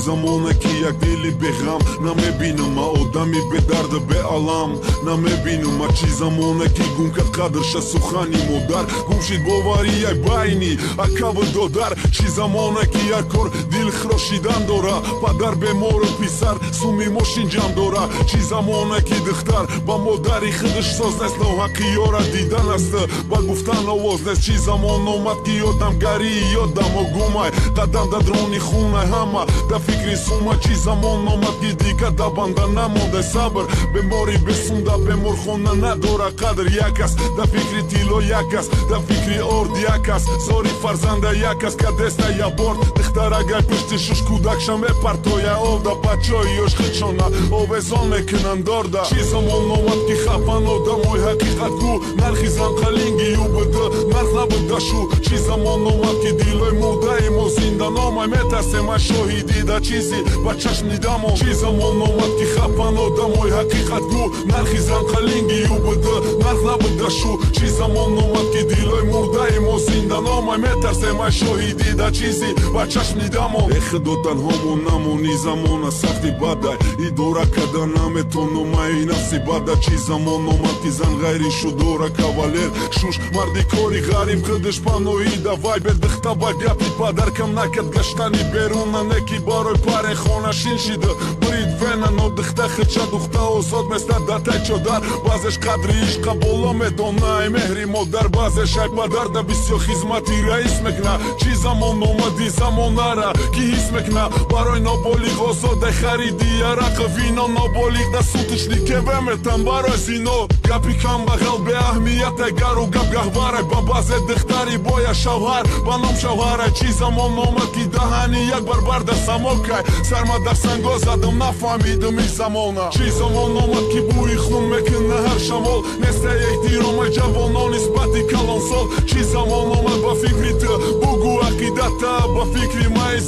زمانه که یک دلی به غم نمیبینم آدمی به درد به علم نمیبینم چی زمانه که گم کرد قدرش سخنی مادر گم شد باوری یک بینی اکاو دادر چی زمانه که یک کار دل خراشیدن داره پدر به مور و پسر سومی ماشین جمع داره چی زمانه که دختر با مادری خودش ساز نیست نو حقی یارا دیدن است با گفتن آواز نیست چی زمان اومد که یادم گری یادم و گمای قدم در درونی خونه همه در فکری سوما چی زمان اومد که دیگه در بنده نمانده صبر بیماری بسونده بیمار خونه نداره قدر یک است در فکری تیلو یک است در فکری ارد یک است زاری فرزنده یک است که دسته یا برد دختر اگر پشتشش کودک شمه پرتوی آب در بچه هایش خیچانه آویزان میکنن دارده چی زمان اومد که خفن آدم های حقیقت گو نرخیزن قلینگی یو بده نرخ نبده شو چی زمان اومد که دیلوی موده ما زنده نامای میترسه من شاهدی در چیزی با چشم دیدم چی زمان اومد که خفن آدم های حقیقت گو نرخیزن قلینگی یو بده نرخ نبده شو چی زمان اومد که دیلوی موده ما زنده نامای میترسه من شاهدی در چیزی با چشم دیدم اخدو تنهامون نمونی زمان سختی بده ای دورا کده نمیتونم ای نفسی بده چی زمان اومد که زن غیری شو دورا کاولر شوش مردی کاری غریب خودش پانوی دوای به دختا با گپی پدر کم نکد گشتنی بیرون نکی بارای پاره خونه شین شیده برید وینا نو دختا خدشه دختا آزاد مثل دته چودر بازش قدری عشق بالا میدونه مهری مادر بازش ای پدر ده بسیار خدمتی رئیس مکنه چی زمان اومدی زمان نره کی حس مکنه برای نابالیغ آزاده خریدی عرق وینا نابالیغ ده سوتش لیکه ومتن برای زینو گپی کم بغل به اهمیت اگر و گپ گهواره با باز دختری باید شوهر با نام شوهره چی زمان اومد که دهنی یک بار برده سماکه سرما در سنگا زدم نفهمیدم این زمانه چی زمان اومد که بوی خون میکنه هر شمال مثل احترام جوانان نسبتی کلان سال چی زمان اومد با فکری تو بگو عقیدت با فکری مای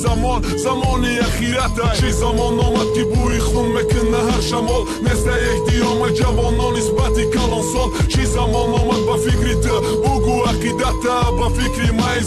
زمانی اخیرت چی زمان اومد که بوی خون میکنه هر شمال مثل احترام جوانان نسبتی کلان سال چی زمان اومد با فکری تو بگو عقیدت با فکری مای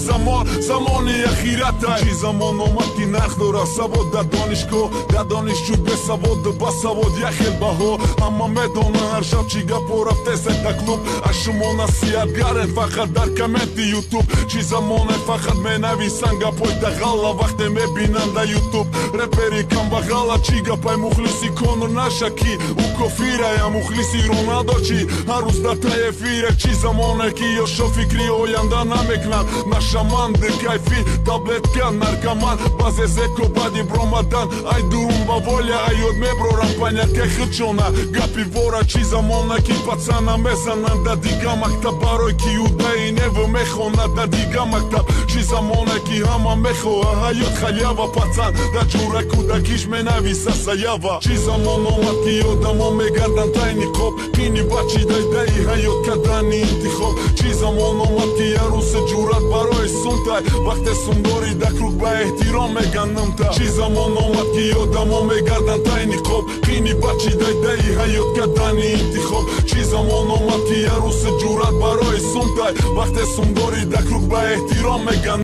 زمانی اخیرت چی زمان اومد که نخ داره سواد در دانشگاه در دانشجو به سواد با سواد یخیل بها اما میدونه هر شب چی گپ و رفته سکتا کلوب از شما نصیحت گرن فقط در کمنت یوتیوب چی زمان فقط می نویسن گپای دغلا وقتی میبینن در یوتیوب رپری کم بغلا چی گپای مخلصی کنر نشکی او کفیره یا مخلصی رونالدو چی هر روز در تایفیره چی زمانه که یاشو فکری آینده نمیکنن نشمند کیفی تابلت کن نرکمان باز زکو بدی برامدن ای درون با воля ای یاد میبرورم پنیت که خدشونه گپی وارا چی زمانه که پацана میزنن در دیگه مکتب برای که یوده اینه و میخونه در دیگه مکتب چی زمانه که همه میخواه حیات خلیوه پацан در جوره کودکیش مینویسه سیوه چی زمان اومد که یادم ها میگردن تای نقاب کینی بچی دایده حیات کردنی انتخاب چی زمان اومد که یه روز جورت برای سنتای وقت سنداری دکروک به احترام میگنم تا چی زمان اومد که یادم ها میگردن تای نقاب کینی بچی دایده حیات کردنی انتخاب چی زمان اومد که یه روز جورت برای سنتای وقت سنداری دکروک به احترام میگنم